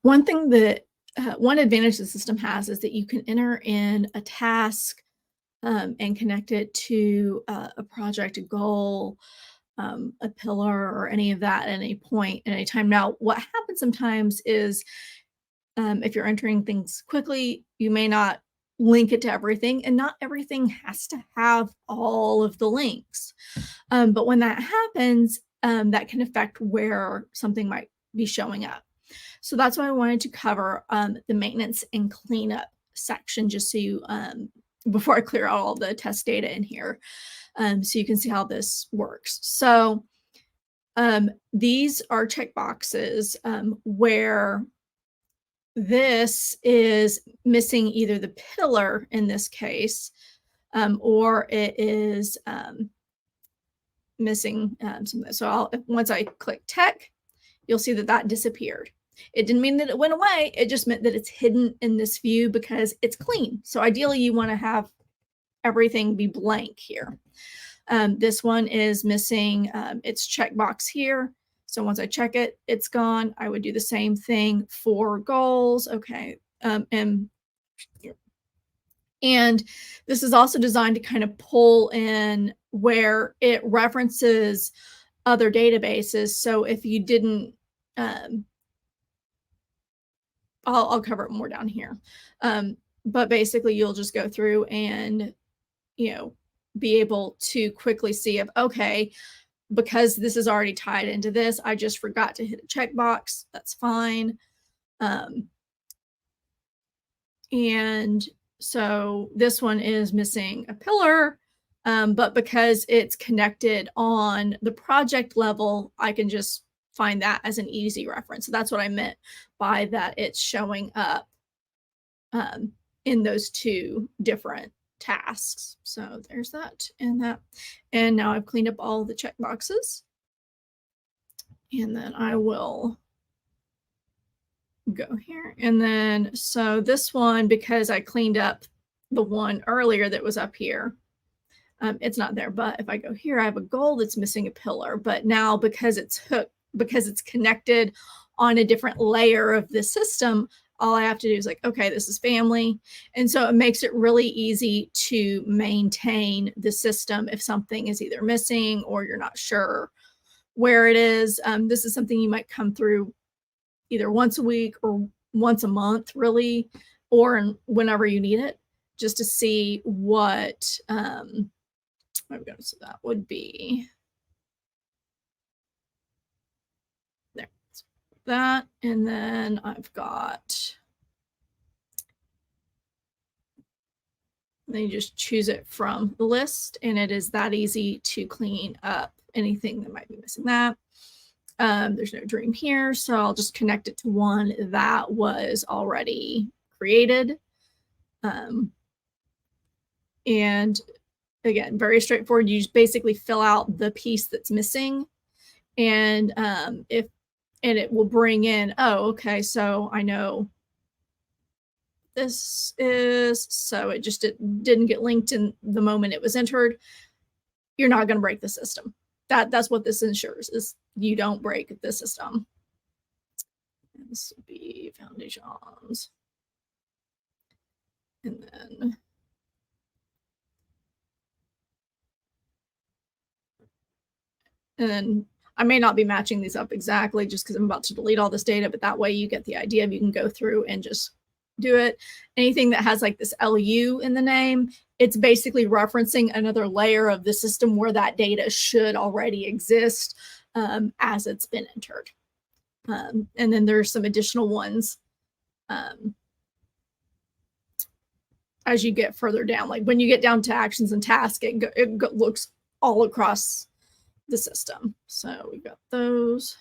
One thing that one advantage the system has is that you can enter in a task and connect it to a project, a goal, a pillar, or any of that at any point, at any time. Now, what happens sometimes is if you're entering things quickly, you may not link it to everything, and not everything has to have all of the links. But when that happens, that can affect where something might be showing up. So that's why I wanted to cover the maintenance and cleanup section, just so you, before I clear out all the test data in here, so you can see how this works. So these are checkboxes where this is missing either the pillar in this case, or it is missing something. So once I click tech, you'll see that that disappeared. It didn't mean that it went away. It just meant that it's hidden in this view because it's clean. So ideally you want to have everything be blank here. This one is missing its checkbox here. So once I check it, it's gone. I would do the same thing for goals. Okay. And this is also designed to kind of pull in where it references other databases. So if you didn't, I'll cover it more down here. But basically you'll just go through and, be able to quickly see if, okay, because this is already tied into this, I just forgot to hit a checkbox. That's fine. And so this one is missing a pillar, but because it's connected on the project level, I can just find that as an easy reference. So that's what I meant by that. It's showing up in those two different tasks. So there's that and that. And now I've cleaned up all the checkboxes. And then I will go here. And then, so this one, because I cleaned up the one earlier that was up here, it's not there. But if I go here, I have a goal that's missing a pillar. But now because it's hooked, because it's connected on a different layer of the system, all I have to do is like, okay, this is family. And so it makes it really easy to maintain the system if something is either missing or you're not sure where it is. This is something you might come through either once a week or once a month, really, or whenever you need it, just to see what, so that would be there. That, and then I've got, then you just choose it from the list, and it is that easy to clean up anything that might be missing that. There's no dream here, so I'll just connect it to one that was already created. And again, very straightforward. You just basically fill out the piece that's missing, and it will bring in, oh, okay, so I know this is, so it just didn't get linked in the moment it was entered. You're not going to break the system. That's what this ensures, is you don't break the system. This would be foundations. And then I may not be matching these up exactly just because I'm about to delete all this data, but that way you get the idea of, you can go through and just do it. Anything that has like this LU in the name, it's basically referencing another layer of the system where that data should already exist as it's been entered. And then there's some additional ones as you get further down. Like when you get down to actions and tasks, it looks all across the system. So we've got those.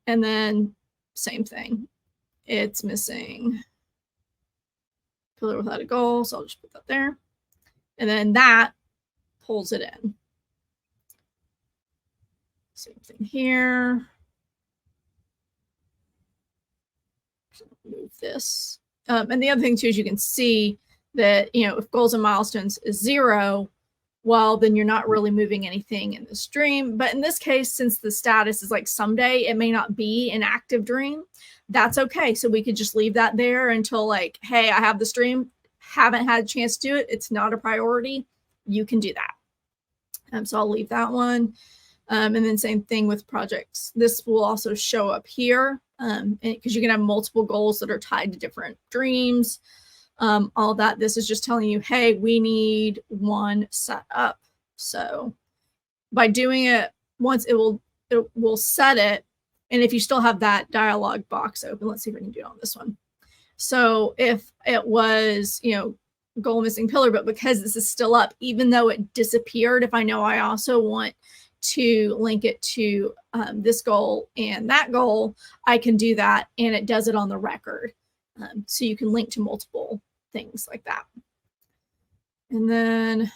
And then same thing. It's missing pillar without a goal, so I'll just put that there. And then that pulls it in. Same thing here. Move this. And the other thing too is you can see that, if goals and milestones is 0, well, then you're not really moving anything in the stream. But in this case, since the status is like someday, it may not be an active dream. That's okay. So we could just leave that there until like, hey, I have the stream, haven't had a chance to do it. It's not a priority. You can do that. So I'll leave that one. And then same thing with projects. This will also show up here because you can have multiple goals that are tied to different dreams. All that. This is just telling you, hey, we need one set up. So by doing it once, it will set it. And if you still have that dialog box open, let's see if we can do it on this one. So if it was, goal missing pillar, but because this is still up, even though it disappeared, if I know I also want to link it to this goal and that goal, I can do that, and it does it on the record. So you can link to multiple things like that. And then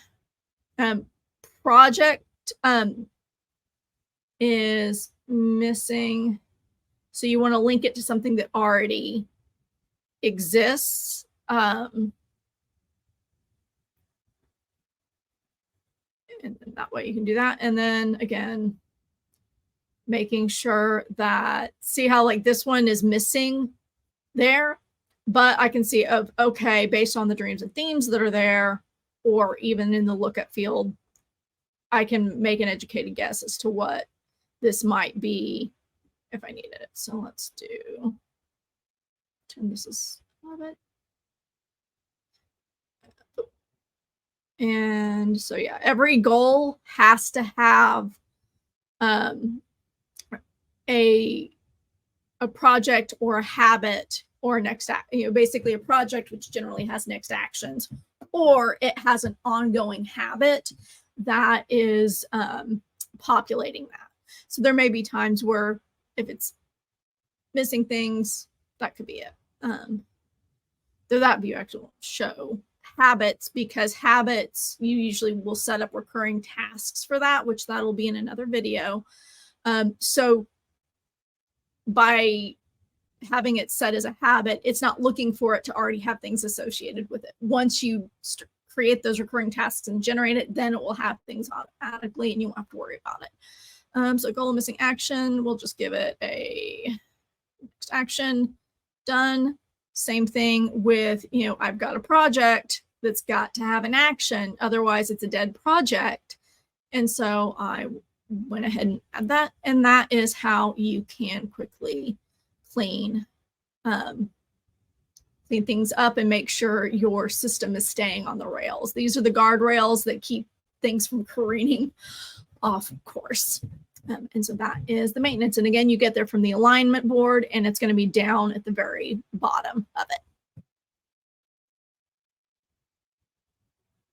project is missing. So you want to link it to something that already exists. And that way you can do that. And then again, making sure that, see how like this one is missing there, but I can see of, okay, based on the dreams and themes that are there, or even in the lookup field, I can make an educated guess as to what this might be if I needed it. So let's do, turn this a little bit. And so, yeah, every goal has to have a project or a habit or next, basically a project, which generally has next actions, or it has an ongoing habit that is populating that. So there may be times where if it's missing things, that could be it. Though that view actually won't show habits, because habits, you usually will set up recurring tasks for that, which that'll be in another video. So by having it set as a habit, it's not looking for it to already have things associated with it. Once you create those recurring tasks and generate it, then it will have things automatically and you won't have to worry about it. So goal missing action, we'll just give it a next action, done. Same thing with, I've got a project that's got to have an action. Otherwise, it's a dead project. And so I went ahead and add that. And that is how you can quickly clean things up and make sure your system is staying on the rails. These are the guardrails that keep things from careening off course. And so that is the maintenance. And again, you get there from the alignment board, and it's going to be down at the very bottom of it.